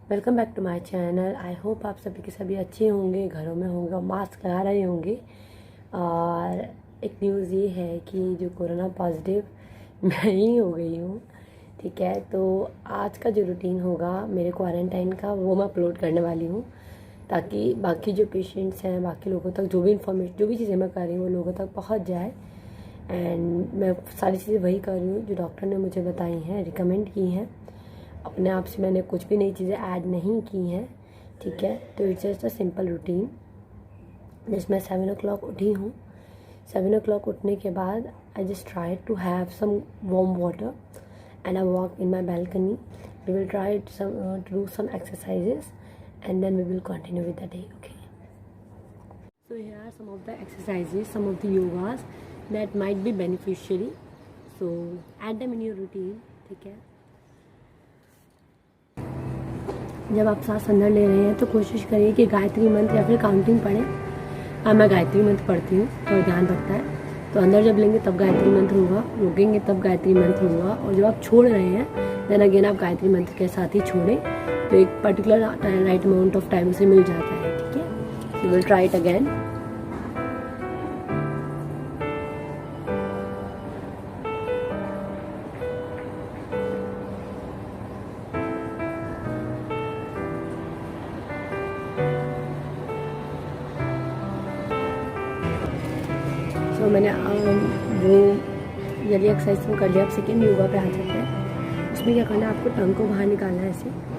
Welcome back to my channel. I hope आप सभी के सभी अच्छे होंगे, घरों में होंगे और मास्क लगा रहे होंगे। और एक न्यूज़ ये है कि जो कोरोना पॉजिटिव मैं ही हो गई हूँ। ठीक है, तो आज का जो रूटीन होगा मेरे क्वारंटाइन का वो मैं अपलोड करने वाली हूँ, ताकि बाकी जो पेशेंट्स हैं, बाकी लोगों तक जो भी इंफॉर्मेशन, जो भी चीज़ें मैं कर रही हूँ वो लोगों तक पहुँच जाए। एंड मैं सारी चीज़ें वही कर रही हूँ जो डॉक्टर ने मुझे बताई हैं, रिकमेंड की हैं। अपने आप से मैंने कुछ भी नई चीज़ें ऐड नहीं की हैं। ठीक है, तो it's just a simple routine. Just मैं 7 o'clock उठी हूँ। 7 o'clock उठने के बाद I just try to have some warm water and I walk in my balcony. We will try to do some exercises and then we will continue with the day. Okay, so here are some of the exercises, some of the yogas that might be beneficiary, so add them in your routine. ठीक है, जब आप सांस अंदर ले रहे हैं तो कोशिश करिए कि गायत्री मंत्र या फिर काउंटिंग पढ़ें। मैं गायत्री मंत्र पढ़ती हूँ तो ध्यान रखता है। तो अंदर जब लेंगे तब गायत्री मंत्र होगा, रोकेंगे तब गायत्री मंत्र होगा, और जब आप छोड़ रहे हैं देन अगेन आप गायत्री मंत्र के साथ ही छोड़ें, तो एक particular right amount of time से मिल जाता है। ठीक है, you will try it again. तो मैंने वो यदि एक्सरसाइज में कर लिया। अब सेकेंड योगा पे आ जाते हैं। उसमें क्या करना है, आपको टंग को बाहर निकालना है ऐसे।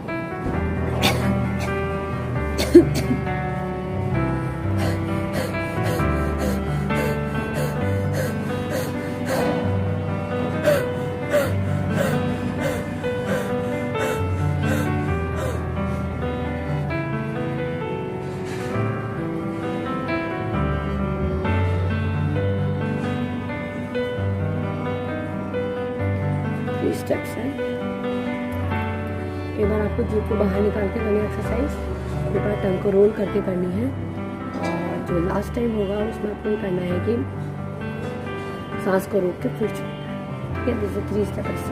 स्टेप्स हैं। एक बार आपको जीभ को बाहर निकाल के करनी है एक्सरसाइज, एक बार टंग को रोल करके करनी है, और जो लास्ट टाइम होगा उसमें आपको ये करना है कि सांस को रोक के फिर छोड़ना है। ठीक है, this is 3 steps.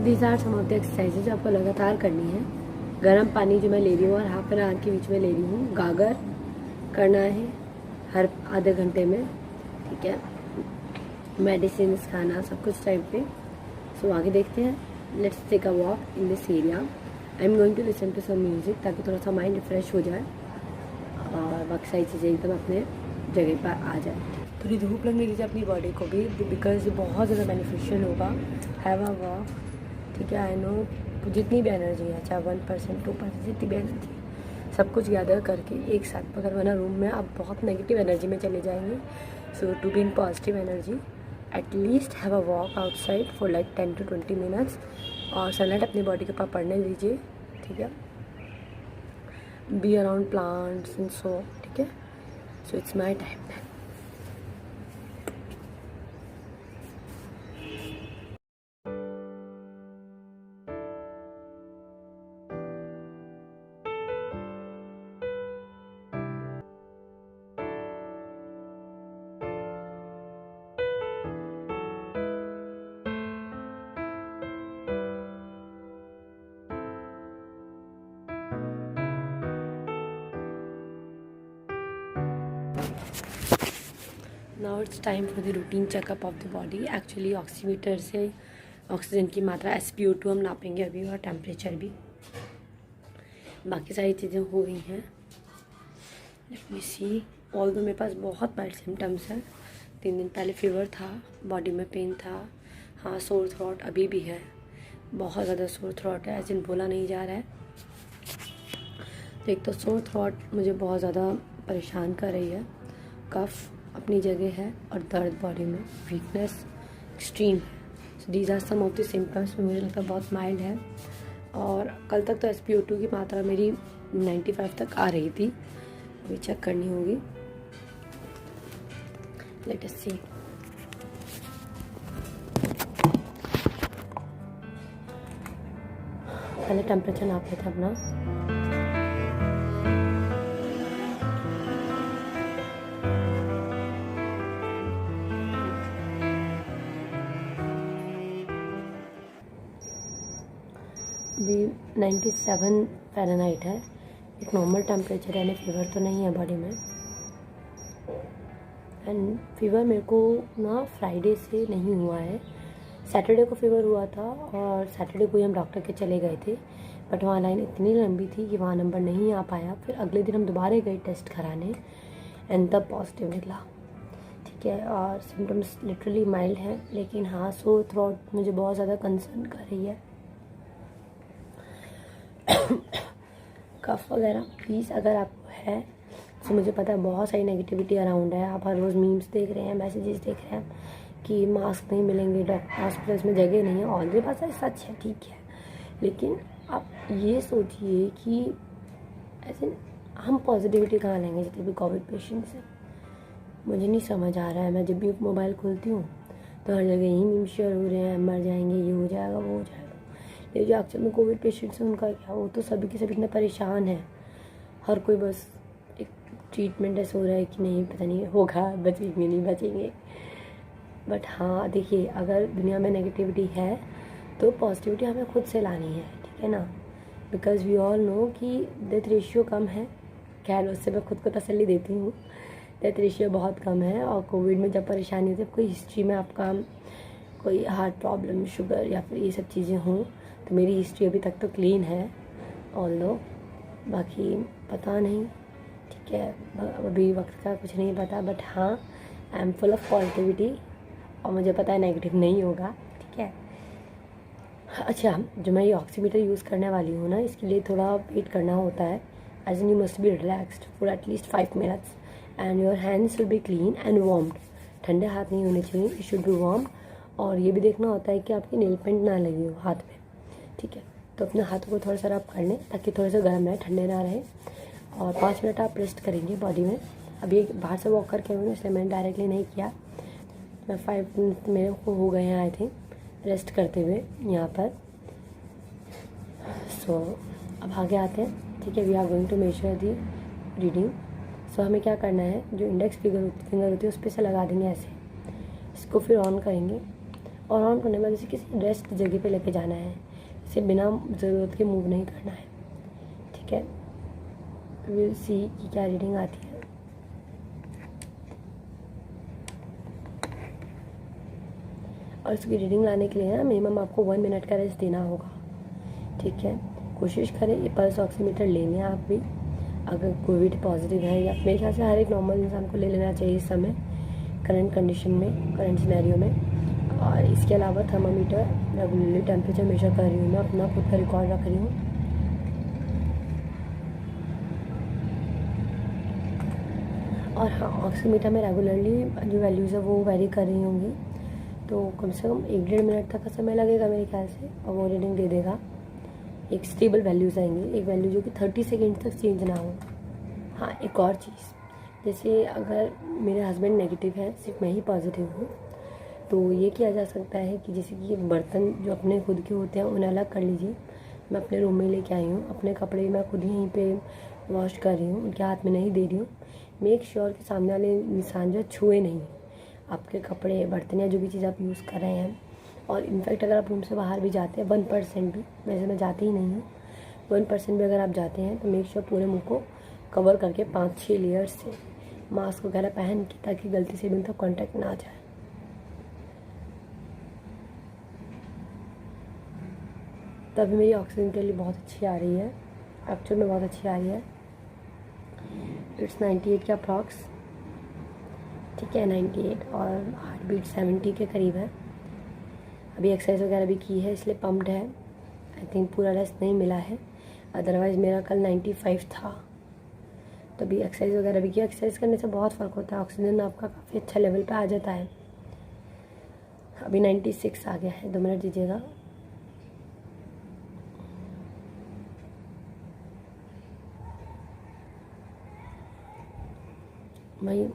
These are some of the exercises आपको लगातार करनी है। गर्म पानी जो मैं ले रही हूँ और हाफ एन आवर के बीच में ले रही हूँ, गागर करना है हर आधे घंटे में। ठीक है, मेडिसिन खाना सब कुछ टाइम पे। सो आगे देखते हैं। Let's take a walk in this area. I am going to listen to some music, ताकि थोड़ा सा माइंड रिफ्रेश हो जाए और बाकी सारी चीज़ें एकदम अपने जगह पर आ जाए। थोड़ी धूप लगने दीजिए अपनी बॉडी को भी, बिकॉज ये बहुत ज़्यादा बेनिफिशियल होगा। Have a walk. ठीक है, आई नो जितनी भी एनर्जी है, चाहे 1% 2% जितनी भी एनर्जी, सब कुछ गैदर करके एक साथ पकड़, वरना रूम में आप बहुत नेगेटिव एनर्जी में चले जाएंगे। So to be in positive energy, at least have a walk outside for like 10 to 20 minutes, और सनलाइट अपनी बॉडी के ऊपर पड़ने दीजिए। ठीक है, be around plants and so. ठीक है, so it's my time. Now it's time for the routine checkup of the body. Actually oximeter से ऑक्सीजन की मात्रा SpO2 हम नापेंगे अभी, और टेम्परेचर भी। बाकी सारी चीज़ें हो गई हैं। लेट मी सी। ऑल्दो मेरे पास बहुत बैड सिम्टम्स हैं। 3 दिन पहले फीवर था, बॉडी में पेन था, हाँ सोर थ्रॉट अभी भी है, बहुत ज़्यादा सोर थ्रॉट है, ऐसे बोला नहीं जा रहा है। तो एक तो सोर थ्रॉट मुझे बहुत ज़्यादा परेशान कर रही है, कफ अपनी जगह है, और दर्द बॉडी में, वीकनेस एक्सट्रीम है। So these are some of the symptoms. मुझे लगता है बहुत माइल्ड है, और कल तक तो SpO2 की मात्रा मेरी 95 तक आ रही थी। अभी चेक करनी होगी। लेट अस सी। पहले टेम्परेचर नाप लेते हैं अपना। अभी 97 फ़ारेनहाइट है, एक नॉर्मल टेम्परेचर है, यानी फीवर तो नहीं है बॉडी में। एंड फीवर मेरे को ना फ्राइडे से नहीं हुआ है, सैटरडे को फीवर हुआ था और सैटरडे को ही हम डॉक्टर के चले गए थे, बट वहाँ लाइन इतनी लंबी थी कि वहाँ नंबर नहीं आ पाया। फिर अगले दिन हम दोबारा गए टेस्ट कराने एंड तब पॉजिटिव निकला। ठीक है, और सिम्टम्स लिटरली माइल्ड हैं, लेकिन हाँ सोर थ्रोट मुझे बहुत ज़्यादा कंसर्न कर रही है। कफ वगैरह प्लीज़ अगर आपको है तो मुझे पता है बहुत सारी नेगेटिविटी अराउंड है, आप हर रोज़ मीम्स देख रहे हैं, मैसेजेस देख रहे हैं कि मास्क नहीं मिलेंगे, डॉक्टर हॉस्पिटल्स में जगह नहीं है। ऑलरेडी बात है, सच है, ठीक है, लेकिन आप ये सोचिए कि ऐसे हम पॉजिटिविटी कहाँ लेंगे जितने भी कोविड पेशेंट्स हैं। मुझे नहीं समझ आ रहा है। मैं जब भी मोबाइल खोलती हूँ तो हर जगह यही मीम शेयर हो रहे हैं, मर जाएंगे, ये हो जाएगा, वो हो जाएगा। ये जो एक्चुअल में कोविड पेशेंट्स हैं उनका क्या, वो तो सभी के सभी इतने परेशान हैं, हर कोई बस एक ट्रीटमेंट ऐसा हो रहा है कि नहीं पता नहीं होगा, बचेंगे नहीं बचेंगे। बट हाँ देखिए, अगर दुनिया में नेगेटिविटी है तो पॉजिटिविटी हमें खुद से लानी है, ठीक है ना, बिकॉज वी ऑल नो कि डेथ रेशियो कम है। खैर उससे मैं खुद को तसल्ली देती हूँ, डेथ रेशियो बहुत कम है। और कोविड में जब परेशानी होती है, कोई हिस्ट्री में आपका कोई हार्ट प्रॉब्लम, शुगर या फिर ये सब चीज़ें हों, तो मेरी हिस्ट्री अभी तक तो क्लीन है ऑल्दो, बाकी पता नहीं, ठीक है, अभी वक्त का कुछ नहीं पता। बट हाँ, I am full of positivity और मुझे पता है नेगेटिव नहीं होगा, ठीक है। अच्छा, जो मैं ये ऑक्सीमीटर यूज़ करने वाली हूँ ना, इसके लिए थोड़ा वेट करना होता है। As an you must be relaxed for at least 5 minutes and your hands should be clean and warmed. ठंडे हाथ नहीं होने चाहिए, इट शुड बी वार्म। और ये भी देखना होता है कि आपकी नेल पेंट ना लगी हो हाथ में, ठीक है। तो अपने हाथों को थोड़ा सा रब कर लें ताकि थोड़े से गर्म रहे, ठंडे ना रहे। और 5 मिनट आप रेस्ट करेंगे बॉडी में। अभी बाहर से वॉक करके हूँ इसलिए मैंने डायरेक्टली नहीं किया। मैं 5 मिनट मेरे को हो गए हैं आई थिंक रेस्ट करते हुए यहाँ पर। सो अब आगे आते हैं, ठीक है। We are going to measure the reading. So हमें क्या करना है, जो इंडेक्स फिंगर होती है उस पर से लगा देंगे ऐसे, इसको फिर ऑन करेंगे। और ऑन करने में किसी रेस्ट जगह पे लेके जाना है, इसे बिना ज़रूरत के मूव नहीं करना है, ठीक है। विल सी कि क्या रीडिंग आती है। और इसकी रीडिंग लाने के लिए ना मिनिमम आपको 1 मिनट का रेस्ट देना होगा, ठीक है। कोशिश करें ये पल्स ऑक्सीमीटर ले लें आप भी, अगर कोविड पॉजिटिव है, या मेरे ख्याल से हर एक नॉर्मल इंसान को ले लेना चाहिए इस समय करंट कंडीशन में, करंट सिनेरियो में। और इसके अलावा थर्मामीटर रेगुलरली टेम्परेचर मेजर कर रही हूँ, मैं अपना खुद का रिकॉर्ड रख रही हूँ। और हाँ, ऑक्सीमीटर में रेगुलरली जो वैल्यूज़ है वो वेरी कर रही होंगी, तो कम से कम 1-1.5 मिनट तक का समय लगेगा मेरे ख्याल से, और वो रीडिंग दे देगा। एक स्टेबल वैल्यूज़ आएंगी, एक वैल्यू जो कि 30 सेकेंड तक चेंज ना हो। हाँ, एक और चीज़, जैसे अगर मेरे हस्बैंड नेगेटिव है, सिर्फ मैं ही पॉजिटिव हूँ, तो ये किया जा सकता है कि जैसे कि बर्तन जो अपने खुद के होते हैं उन्हें अलग कर लीजिए। मैं अपने रूम में लेके आई हूँ, अपने कपड़े मैं खुद ही यहीं पे वॉश कर रही हूँ, उनके हाथ में नहीं दे रही हूँ। मेक श्योर कि सामने वाले इंसान जो छुए नहीं आपके कपड़े, बर्तन या जो भी चीज़ आप यूज़ कर रहे हैं। और इनफैक्ट अगर आप रूम से बाहर भी जाते हैं 1% भी, वैसे मैं जाती ही नहीं हूँ, 1% भी अगर आप जाते हैं तो मेक श्योर पूरे मुँह को कवर करके 5-6 लेयर्स से मास्क वगैरह पहन के, ताकि गलती से भी उनका कॉन्टैक्ट ना आ जाए। तभी मेरी ऑक्सीजन के लिए बहुत अच्छी आ रही है, एक्चुअल में बहुत अच्छी आ रही है। इट्स 98 के अप्रॉक्स, ठीक है, 98, और हार्ट बीट 70 के करीब है। अभी एक्सरसाइज वगैरह भी की है इसलिए पम्प्ड है। आई थिंक पूरा रेस्ट नहीं मिला है, अदरवाइज़ मेरा कल 95 था। तो अभी एक्सरसाइज वगैरह भी किया। एक्सरसाइज करने से बहुत फ़र्क होता है, ऑक्सीजन आपका काफ़ी अच्छा लेवल पे आ जाता है। अभी 96 आ गया है, 2 मिनट दीजिएगा। वही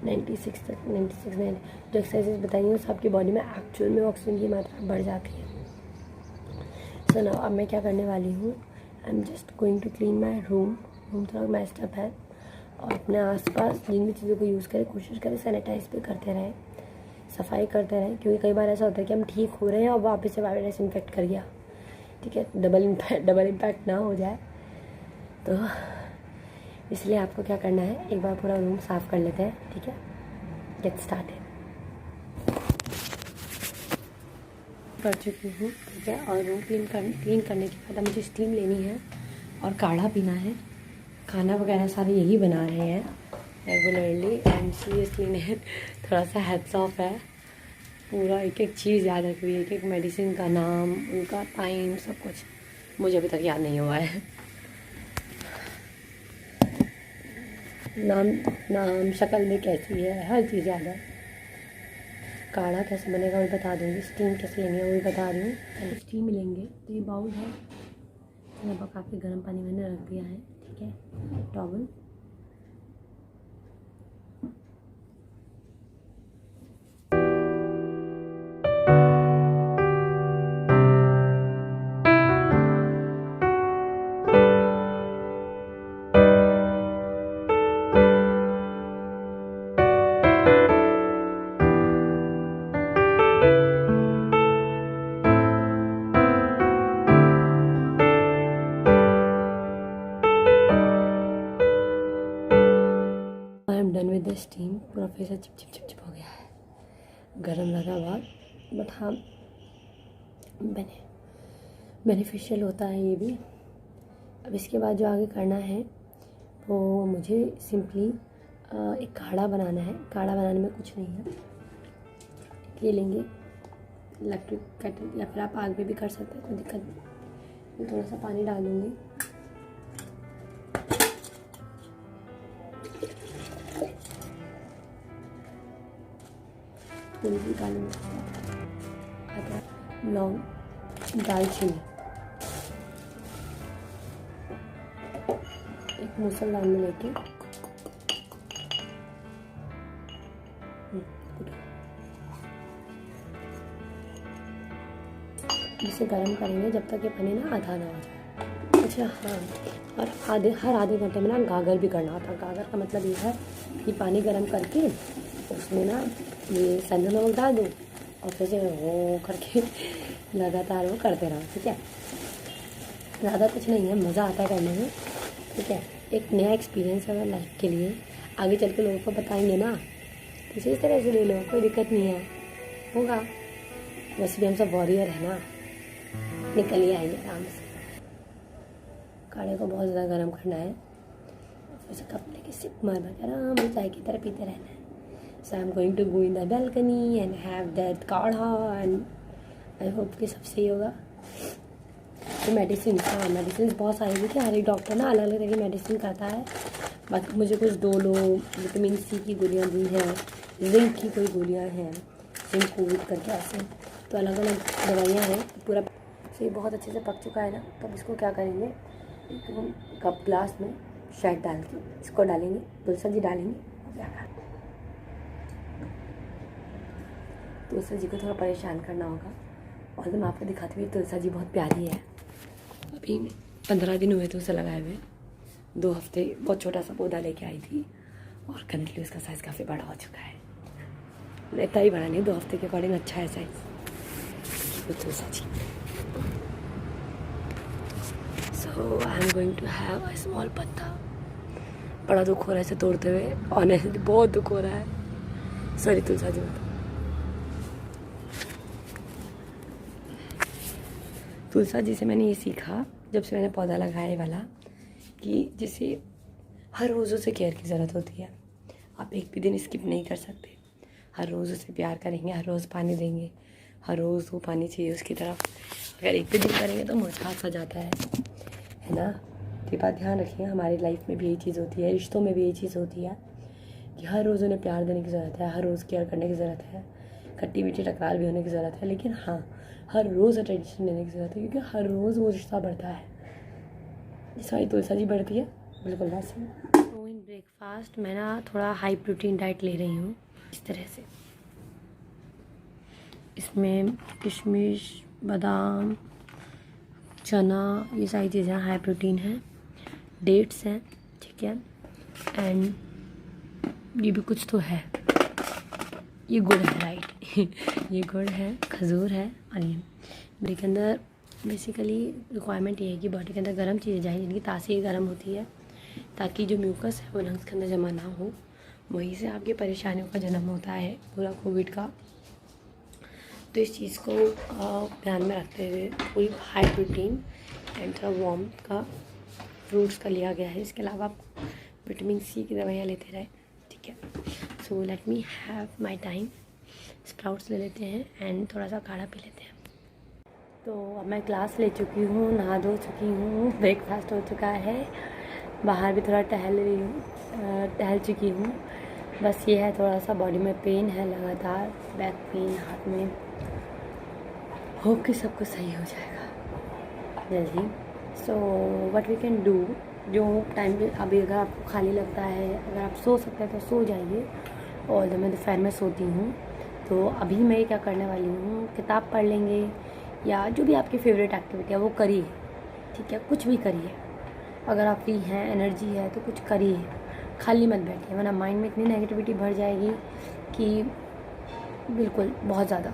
96 तक, 96 में जो एक्सरसाइजेज बताई हैं उस आपकी बॉडी में एक्चुअल में ऑक्सीजन की मात्रा बढ़ जाती है। सो नाउ अब मैं क्या करने वाली हूँ, I am just going to clean my room. Room थोड़ा मेस्ड अप है, और अपने आसपास जिन भी चीज़ों को यूज़ करें कोशिश करें सैनिटाइज भी करते रहें, सफाई करते रहें, क्योंकि कई बार ऐसा होता है कि हम ठीक हो रहे हैं और वापस से वायरस इन्फेक्ट कर गया, ठीक है, डबल इम्पैक्ट ना हो जाए। तो इसलिए आपको क्या करना है, एक बार पूरा रूम साफ़ कर लेते हैं, ठीक है। Get started. कर चुकी हूँ, ठीक है, और रूम क्लीन करने के बाद मुझे स्टीम लेनी है और काढ़ा पीना है। खाना वगैरह सारे यही बना रहे हैं रेगुलरली एंड सीरियसली ने थोड़ा सा हेड्स ऑफ है, पूरा एक एक चीज़ याद रखी हुई है, एक एक मेडिसिन का नाम, उनका टाइम, सब कुछ मुझे अभी तक याद नहीं हुआ है। नाम शक्ल में कैसी है, हर चीज़ याद है। काढ़ा कैसे बनेगा वो भी बता दूँगी, स्टीम कैसे लेनी है वो भी बता रही हूँ। पहले स्टीम लेंगे तो ये बाउल है, मैं पका के गर्म पानी मैंने रख दिया है, ठीक है। Towel, I am done with the steam. पूरा फेस चिप हो गया है, गर्म लगा बहुत, बट हाँ बेनिफिशियल होता है ये भी। अब इसके बाद जो आगे करना है वो मुझे सिंपली एक काढ़ा बनाना है। काढ़ा बनाने में कुछ नहीं है, ये लेंगे इलेक्ट्रिक केटल, या फिर आप आग पे भी कर सकते हैं, कोई दिक्कत नहीं। मैं थोड़ा सा पानी डाल दूँगी, थोड़ी सी काली मिर्च, अदरक, लौंग, दालचीनी, एक मूसलदान में लेके इसे गर्म करेंगे जब तक ये पनीर ना आधा ना हो जाए। अच्छा हाँ, और हर आधे घंटे में ना गागर भी करना होता है। गागर का मतलब ये है कि पानी गर्म करके उसमें ना ये सेंधा नमक डाल दो और फिर से वो करके लगातार वो करते रहो, ठीक है। ज़्यादा कुछ नहीं है, मज़ा आता है करने में, ठीक है। एक नया एक्सपीरियंस है लाइफ के लिए, आगे चल के लोगों को बताएंगे ना, तो इस तरह से ले लो, कोई दिक्कत नहीं है, होगा। वैसे भी हम सब वॉरियर है ना, निकल ही आएंगे आराम से। काढ़े को बहुत ज़्यादा गर्म करना है, फिर से कप लेके सिप मार के आराम से चाय की तरह पीते रहना है। So I am going to go in the balcony and have that काढ़ा एंड आई होप कि सब सही होगा। तो मेडिसिन, हाँ मेडिसिन बहुत सारी थी कि हर एक डॉक्टर ना अलग अलग तरह की मेडिसिन करता है। बाकी मुझे कुछ डोलो विटामिन सी की गोलियाँ दी हैं, जिंक की कोई गोलियाँ हैं, जिंक कोविड करके ऐसे, तो अलग अलग दवाइयाँ हैं पूरा। तो ये बहुत अच्छे से पक चुका है ना, तो अब इसको क्या करेंगे, एक कप ग्लास में शहद डाल के इसको डालेंगे, तुलसी जी डालेंगे, क्या तुलसी जी को थोड़ा परेशान करना होगा। और तो मैं आपको दिखाती हुई, तुलसी जी बहुत प्यारी है। अभी 15 दिन हुए थे उसे लगाए हुए, 2 हफ्ते बहुत छोटा सा पौधा लेके आई थी और करंटली उसका साइज़ काफ़ी बड़ा हो चुका है। इतना ही बड़ा नहीं, 2 हफ्ते के अकॉर्डिंग अच्छा है size. Tulsi ji, so I am going to have a small पत्ता। बड़ा दुख हो रहा है इसे तोड़ते हुए, ऑनेस्टली बहुत दुख हो रहा है। सॉरी तुलसी जी, तुलसी जी से मैंने ये सीखा जब से मैंने पौधा लगाया ये वाला, कि जैसे हर रोज़ उसे केयर की ज़रूरत होती है। आप एक भी दिन स्किप नहीं कर सकते, हर रोज़ उसे प्यार करेंगे, हर रोज़ पानी देंगे, हर रोज़ वो पानी चाहिए उसकी तरफ। अगर एक भी दिन करेंगे तो मुरझा सा जाता है ना। ये बात ध्यान रखिए, हमारी लाइफ में भी यही चीज़ होती है, रिश्तों में भी यही चीज़ होती है कि हर रोज़ उन्हें प्यार देने की ज़रूरत है, हर रोज़ केयर करने की ज़रूरत है, खट्टी मीठी टकरार भी होने की ज़रूरत है, लेकिन हाँ हर रोज़ अटेंशन देने की ज़रूरत है, क्योंकि हर रोज़ वो रिश्ता बढ़ता है। जैसा ही तुलसी जी बढ़ती है बिल्कुल वैसे। तो इन ब्रेकफास्ट मैं ना थोड़ा हाई प्रोटीन डाइट ले रही हूँ इस तरह से। इसमें किशमिश, बादाम, चना, ये सारी चीज़ें हाई प्रोटीन हैं, डेट्स हैं, ठीक है, एंड ये भी कुछ तो है, ये गुड़ है राइट ये गुड़ है, खजूर है और ये बॉडी के अंदर बेसिकली रिक्वायरमेंट ये है कि बॉडी के अंदर गर्म चीज़ें जाएँ जिनकी तासीर गर्म होती है, ताकि जो म्यूकस है वो लंग्स के अंदर जमा ना हो। वहीं से आपकी परेशानियों का जन्म होता है पूरा कोविड का। तो इस चीज़ को ध्यान में रखते हुए पूरी हाई प्रोटीन एंड थोड़ा वार्म का फ्रूट्स का लिया गया है। इसके अलावा आप विटामिन सी की दवाइयाँ लेते रहे, ठीक है। So let me have my time, sprouts ले लेते हैं एंड थोड़ा सा काढ़ा पी लेते हैं। तो अब मैं क्लास ले चुकी हूँ, नहा धो चुकी हूँ, ब्रेकफास्ट हो चुका है, बाहर भी थोड़ा टहल चुकी हूँ। बस ये है थोड़ा सा बॉडी में पेन है लगातार, बैक पेन, हाथ में। होप कि सब कुछ सही हो जाएगा जल्दी। So what we can do, जो टाइम पे अभी अगर आपको खाली लगता है, अगर आप सो सकते हैं तो सो जाइए। और जब मैं दोपहर में सोती हूँ तो अभी मैं क्या करने वाली हूँ, किताब पढ़ लेंगे या जो भी आपकी फेवरेट एक्टिविटी है वो करिए, ठीक है। कुछ भी करिए, अगर आप फ्री हैं, एनर्जी है तो कुछ करिए, खाली मत बैठिए, वरना माइंड में इतनी नेगेटिविटी भर जाएगी कि बिल्कुल बहुत ज़्यादा।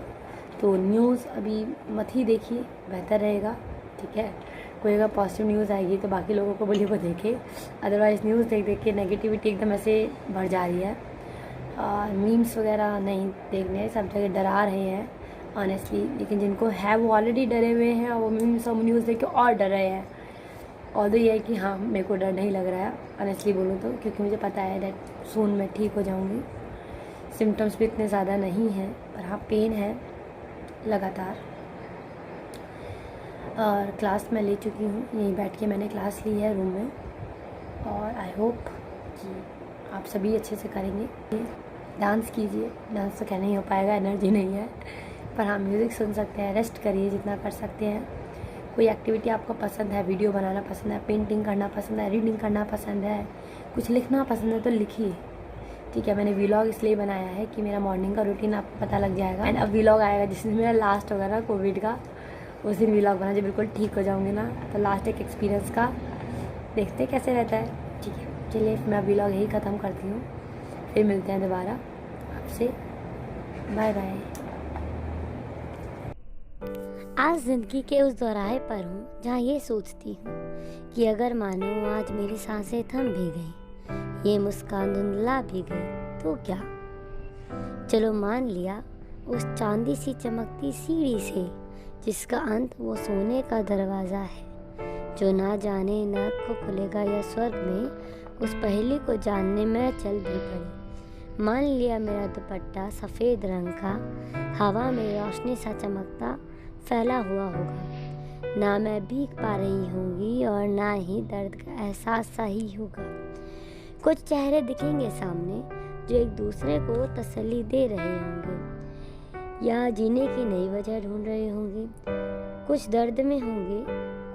तो न्यूज़ अभी मत ही देखिए, बेहतर रहेगा, ठीक है। कोई अगर पॉजिटिव न्यूज़ आएगी तो बाकी लोगों को बोलिए वो देखे, अदरवाइज़ न्यूज़ देख देख के नेगेटिविटी एकदम ऐसे बढ़ जा रही है। मीम्स वगैरह नहीं देखने, सब जगह डरा रहे हैं ऑनेस्टली, लेकिन जिनको है वो ऑलरेडी डरे हुए हैं और वो मीम्स और न्यूज़ देख के और डर रहे हैं। और तो ये है कि हाँ, मेरे को डर नहीं लग रहा है ऑनेस्टली बोलूँ तो, क्योंकि मुझे पता है दैट सून मैं ठीक हो जाऊँगी। सिम्टम्स भी इतने ज़्यादा नहीं हैं, पर हाँ पेन है लगातार। और क्लास मैं ले चुकी हूँ, यहीं बैठ के मैंने क्लास ली है रूम में, और आई होप कि आप सभी अच्छे से करेंगे। डांस कीजिए, डांस तो क्या नहीं हो पाएगा, एनर्जी नहीं है, पर हाँ म्यूज़िक सुन सकते हैं, रेस्ट करिए जितना कर सकते हैं। कोई एक्टिविटी आपको पसंद है, वीडियो बनाना पसंद है, पेंटिंग करना पसंद है, रीडिंग करना पसंद है, कुछ लिखना पसंद है तो लिखिए, ठीक है। मैंने व्लॉग इसलिए बनाया है कि मेरा मॉर्निंग का रूटीन आपको पता लग जाएगा। एंड अब व्लॉग आएगा जिस दिन मेरा लास्ट होगा ना कोविड का, उस दिन व्लॉग बना, जब बिल्कुल ठीक हो जाऊँगी ना, तो लास्ट एक एक्सपीरियंस का देखते कैसे रहता है, ठीक है। चलिए मैं व्लॉग यही ख़त्म करती हूँ, फिर मिलते हैं दोबारा आपसे, बाय बाय। आज ज़िंदगी के उस दौराहे पर हूँ जहाँ ये सोचती हूँ कि अगर मानो आज मेरी सांसें थम भी गई, ये मुस्कान धुंधला भी गई तो क्या। चलो मान लिया उस चांदी सी चमकती सीढ़ी से जिसका अंत वो सोने का दरवाज़ा है, जो ना जाने ना को खुलेगा या स्वर्ग में, उस पहेली को जानने में चल भी पड़ी। मान लिया मेरा दुपट्टा सफ़ेद रंग का हवा में रोशनी सा चमकता फैला हुआ होगा, ना मैं भीग पा रही होंगी और ना ही दर्द का एहसास सही होगा। कुछ चेहरे दिखेंगे सामने जो एक दूसरे को तसल्ली दे रहे होंगे या जीने की नई वजह ढूंढ रहे होंगे। कुछ दर्द में होंगे,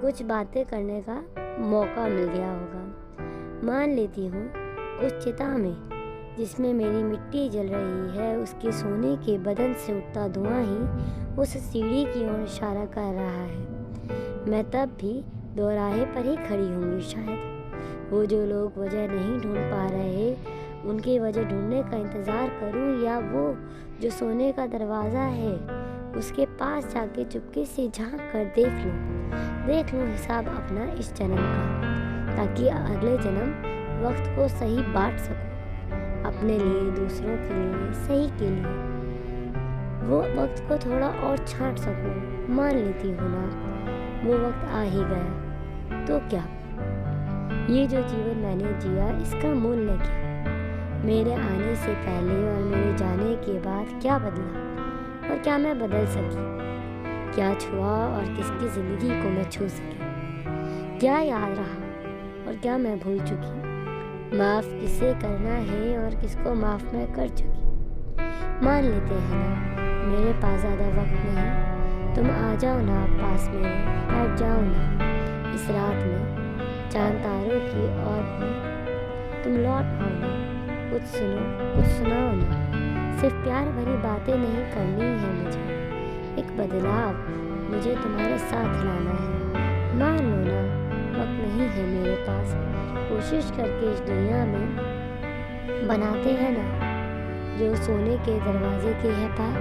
कुछ बातें करने का मौका मिल गया होगा। मान लेती हूँ उस चिता में जिसमें मेरी मिट्टी जल रही है, उसके सोने के बदन से उठता धुआं ही उस सीढ़ी की ओर इशारा कर रहा है। मैं तब भी दोराहे पर ही खड़ी होंगी शायद। वो जो लोग वजह नहीं ढूंढ पा रहे, उनकी वजह ढूंढने का इंतज़ार करूं, या वो जो सोने का दरवाज़ा है उसके पास जाके चुपके से झांक कर देख लूं हिसाब अपना इस जन्म का, ताकि अगले जन्म वक्त को सही बांट सकूं, अपने लिए, दूसरों के लिए, सही के लिए वो वक्त को थोड़ा और छांट सकूं। मान लेती हूँ ना वो वक्त आ ही गया तो क्या। ये जो जीवन मैंने जिया, इसका मूल्य क्या। मेरे आने से पहले और मेरे जाने के बाद क्या बदला और क्या मैं बदल सकी, क्या छुआ और किसकी ज़िंदगी को मैं छू सकी, क्या याद रहा और क्या मैं भूल चुकी, माफ़ किसे करना है और किसको माफ़ मैं कर चुकी। मान लेते हैं ना मेरे पास ज़्यादा वक्त नहीं, तुम आ जाओ ना पास मेरे, बैठ जाओ ना इस रात में चांद तारों की और में, तुम लौट आओ ना, कुछ सुनो कुछ सुनाओ ना। सिर्फ प्यार भरी बातें नहीं करनी है मुझे, एक बदलाव मुझे तुम्हारे साथ लाना है। मान लो ना वक्त नहीं है मेरे पास, कोशिश करके इस दुनिया में बनाते हैं ना, जो सोने के दरवाजे के है पार,